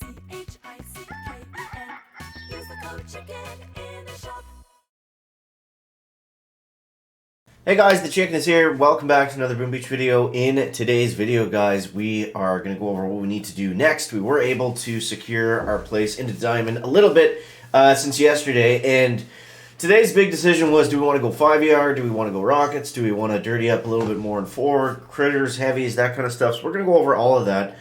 Use the code CHICKEN in the shop. Hey guys, the Chicken is here. Welcome back to another Boom Beach video. In today's video, guys, we are going to go over what we need to do next. We were able to secure our place into Diamond a little bit since yesterday, and today's big decision was, do we want to go 5ER, do we want to go Rockets, do we want to dirty up a little bit more in 4, Critters, Heavies, that kind of stuff. So we're going to go over all of that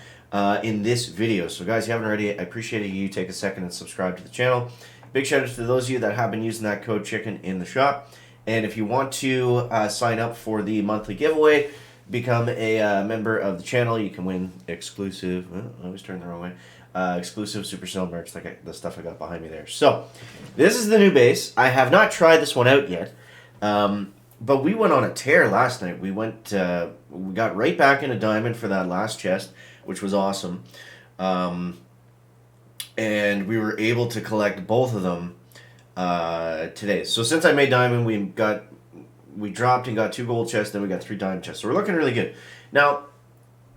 in this video. So guys, if you haven't already, I appreciate you take a second and subscribe to the channel. Big shout out to those of you that have been using that code CHICKEN in the shop. And if you want to sign up for the monthly giveaway, become a member of the channel, you can win exclusive, I always turn the wrong way, exclusive Supercell merch, like the stuff I got behind me there. So, this is the new base. I have not tried this one out yet, but we went on a tear last night. We got right back into Diamond for that last chest, which was awesome. And we were able to collect both of them today. So since I made Diamond, we dropped and got 2 gold chests, then we got 3 diamond chests. So we're looking really good. Now,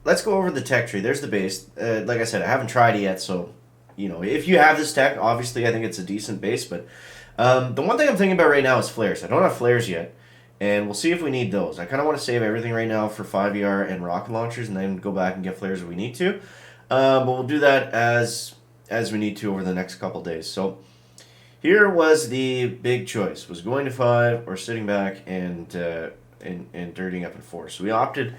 let's go over the tech tree. There's the base. Like I said, I haven't tried it yet, so if you have this tech, obviously I think it's a decent base. But the one thing I'm thinking about right now is flares. I don't have flares yet, and we'll see if we need those. I kind of want to save everything right now for 5ER and rocket launchers, and then go back and get flares if we need to. But we'll do that as we need to over the next couple days. So here was the big choice: was going to 5 or sitting back and dirtying up in 4. So we opted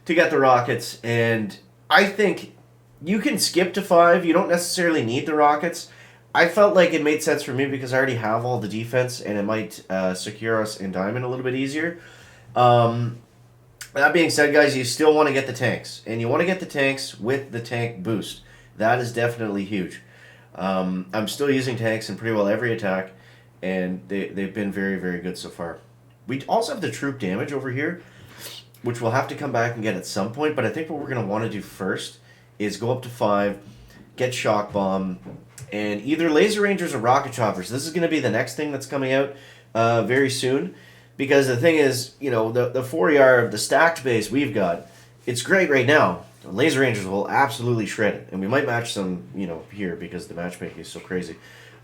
to get the rockets, and I think you can skip to 5. You don't necessarily need the rockets. I felt like it made sense for me because I already have all the defense, and it might secure us in Diamond a little bit easier. That being said, guys, you still want to get the tanks, and you want to get the tanks with the tank boost. That is definitely huge. I'm still using tanks in pretty well every attack, and they've been very, very good so far. We also have the troop damage over here, which we'll have to come back and get at some point, but I think what we're going to want to do first is go up to 5, get Shock Bomb, and either Laser Rangers or Rocket Choppers. This is going to be the next thing that's coming out very soon, because the thing is, the 4ER, the stacked base we've got, it's great right now. Laser Rangers will absolutely shred it, and we might match some, here, because the matchmaking is so crazy.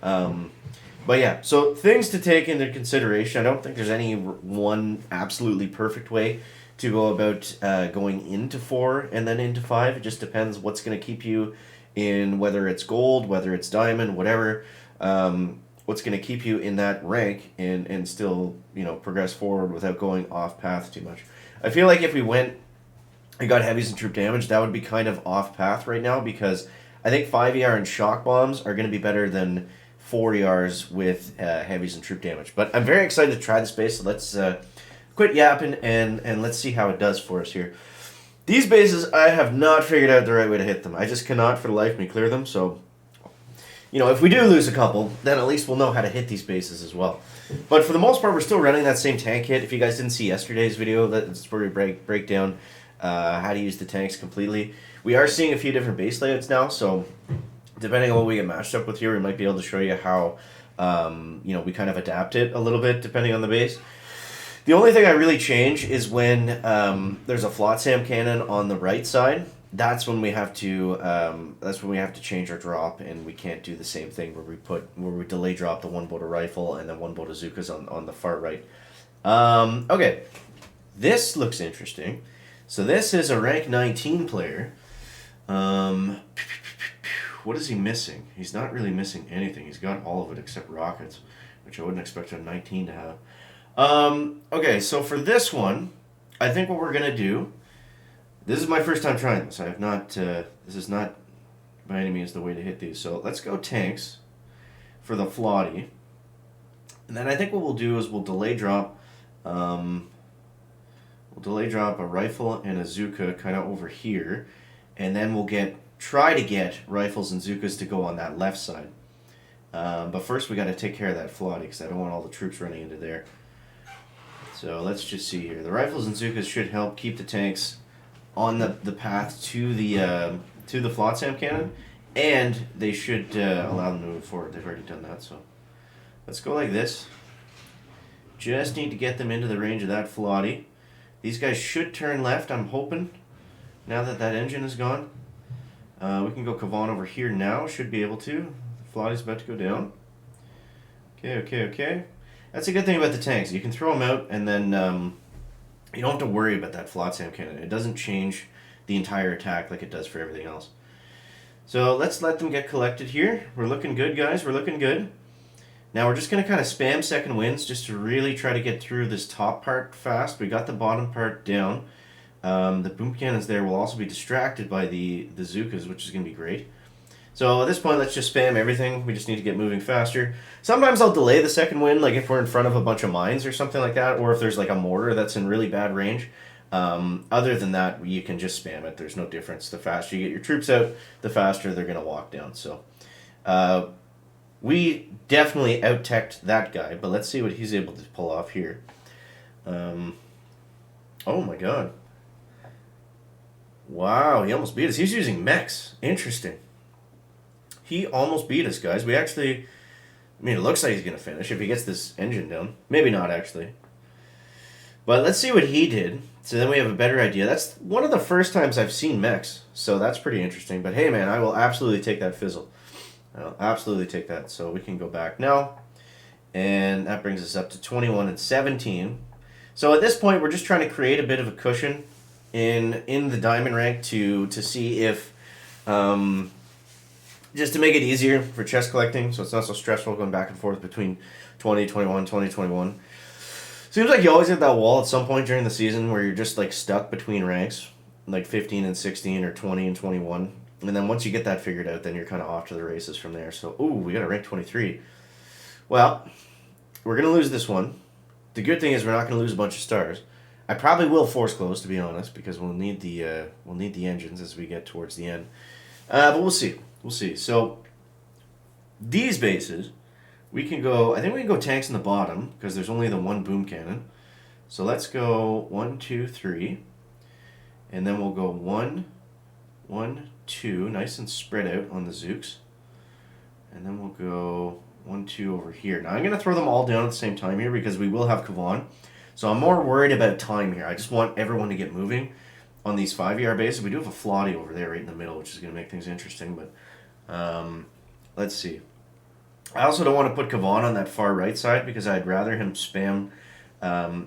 But yeah, so things to take into consideration. I don't think there's any one absolutely perfect way to go about going into 4 and then into 5. It just depends what's going to keep you in, whether it's gold, whether it's diamond, whatever, what's going to keep you in that rank and still, progress forward without going off path too much. I feel like if we went and got heavies and troop damage, that would be kind of off path right now, because I think 5ER and shock bombs are going to be better than 4ERs with heavies and troop damage. But I'm very excited to try this base, so let's quit yapping and let's see how it does for us here. These bases, I have not figured out the right way to hit them. I just cannot for the life of me clear them, so if we do lose a couple, then at least we'll know how to hit these bases as well. But for the most part, we're still running that same tank hit. If you guys didn't see yesterday's video, that's where we break down how to use the tanks completely. We are seeing a few different base layouts now, so depending on what we get matched up with here, we might be able to show you how we kind of adapt it a little bit depending on the base. The only thing I really change is when there's a Flotsam cannon on the right side. That's when we have to change our drop, and we can't do the same thing where we delay drop the 1 bolt rifle and then 1 bolt bazookas on the far right. Okay, this looks interesting. So this is a rank 19 player. What is he missing? He's not really missing anything. He's got all of it except rockets, which I wouldn't expect a 19 to have. Okay, so for this one, I think what we're going to do, this is my first time trying this. I have not, this is not by any means the way to hit these. So let's go tanks for the Flotty. And then I think what we'll do is we'll delay drop a rifle and a Zuka kind of over here, and then we'll try to get rifles and Zukas to go on that left side. But first we got to take care of that Flotty, because I don't want all the troops running into there. So let's just see here. The rifles and Zukas should help keep the tanks on the path to the Flotsam cannon, and they should allow them to move forward. They've already done that, so let's go like this. Just need to get them into the range of that Flotty. These guys should turn left, I'm hoping, now that engine is gone. We can go Kavan over here now. Should be able to. The Flotty's about to go down. Okay. That's a good thing about the tanks. You can throw them out, and then you don't have to worry about that Flotsam cannon. It doesn't change the entire attack like it does for everything else. So let's let them get collected here. We're looking good, guys. We're looking good. Now we're just going to kind of spam second winds just to really try to get through this top part fast. We got the bottom part down. The boom cannons there will also be distracted by the Zookas, which is going to be great. So at this point, let's just spam everything. We just need to get moving faster. Sometimes I'll delay the second wind, like if we're in front of a bunch of mines or something like that, or if there's like a mortar that's in really bad range. Other than that, you can just spam it. There's no difference. The faster you get your troops out, the faster they're going to walk down. So we definitely out-teched that guy, but let's see what he's able to pull off here. Oh my god. Wow, he almost beat us. He's using mechs. Interesting. He almost beat us, guys. We actually... I mean, it looks like he's going to finish if he gets this engine down. Maybe not, actually. But let's see what he did. So then we have a better idea. That's one of the first times I've seen mechs. So that's pretty interesting. But hey, man, I will absolutely take that fizzle. I'll absolutely take that. So we can go back now. And that brings us up to 21 and 17. So at this point, we're just trying to create a bit of a cushion in the diamond rank to see if... just to make it easier for chest collecting, so it's not so stressful going back and forth between 2021, 2021. Seems like you always hit that wall at some point during the season where you're just like stuck between ranks, like 15 and 16 or 20 and 21. And then once you get that figured out, then you're kind of off to the races from there. So, ooh, we got a rank 23. Well, we're going to lose this one. The good thing is we're not going to lose a bunch of stars. I probably will force close, to be honest, because we'll need the engines as we get towards the end. But we'll see. We'll see. So, these bases, we can go... I think we can go tanks in the bottom, because there's only the one boom cannon. So let's go 1, 2, 3. And then we'll go 1, 1, 2. Nice and spread out on the Zooks. And then we'll go 1, 2 over here. Now, I'm going to throw them all down at the same time here, because we will have Kavan. So I'm more worried about time here. I just want everyone to get moving on these 5-yard bases. We do have a Flotty over there right in the middle, which is going to make things interesting. But let's see. I also don't want to put Kavan on that far right side because I'd rather him spam,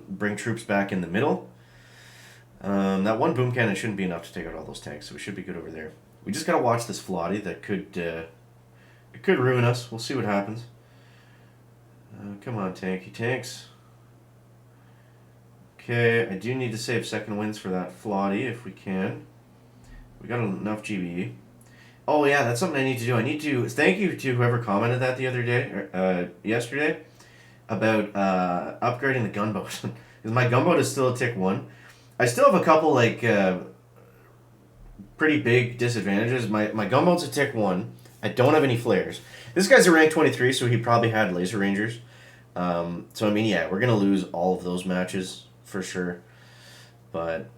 bring troops back in the middle. That one boom cannon shouldn't be enough to take out all those tanks, so we should be good over there. We just got to watch this Flotty that could it could ruin us. We'll see what happens. Come on, tanky tanks. Okay, I do need to save second wins for that Flotty if we can. We got enough GBE. Oh yeah, that's something I need to do. I need to thank you to whoever commented that the other day, yesterday, about upgrading the gunboat. Because my gunboat is still a tick 1. I still have a couple like pretty big disadvantages. My gunboat's a tick 1. I don't have any flares. This guy's a rank 23, so he probably had laser rangers. So I mean, yeah, we're gonna lose all of those matches for sure. But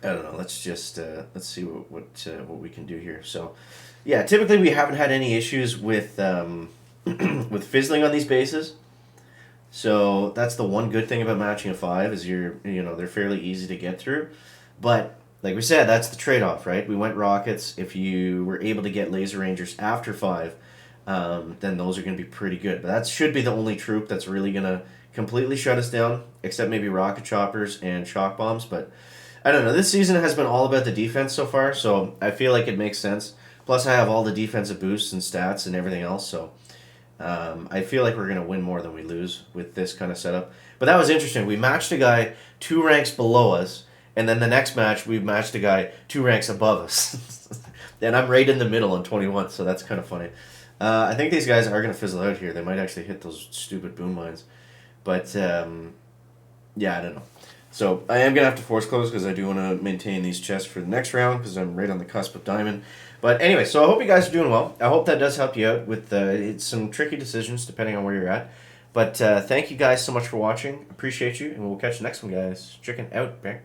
I don't know. Let's just let's see what we can do here. So, yeah, typically we haven't had any issues with with fizzling on these bases. So that's the one good thing about matching a 5 is they're fairly easy to get through. But like we said, that's the trade-off, right? We went rockets. If you were able to get laser rangers after 5, then those are going to be pretty good. But that should be the only troop that's really going to completely shut us down, except maybe rocket choppers and shock bombs. But I don't know. This season has been all about the defense so far, so I feel like it makes sense. Plus, I have all the defensive boosts and stats and everything else, so I feel like we're going to win more than we lose with this kind of setup. But that was interesting. We matched a guy 2 ranks below us, and then the next match, we matched a guy 2 ranks above us. And I'm right in the middle on 21, so that's kind of funny. I think these guys are going to fizzle out here. They might actually hit those stupid boom mines. But, yeah, I don't know. So I am going to have to force close because I do want to maintain these chests for the next round because I'm right on the cusp of diamond. But anyway, so I hope you guys are doing well. I hope that does help you out with it's some tricky decisions depending on where you're at. But thank you guys so much for watching. Appreciate you, and we'll catch you next one, guys. Chicken out. Back.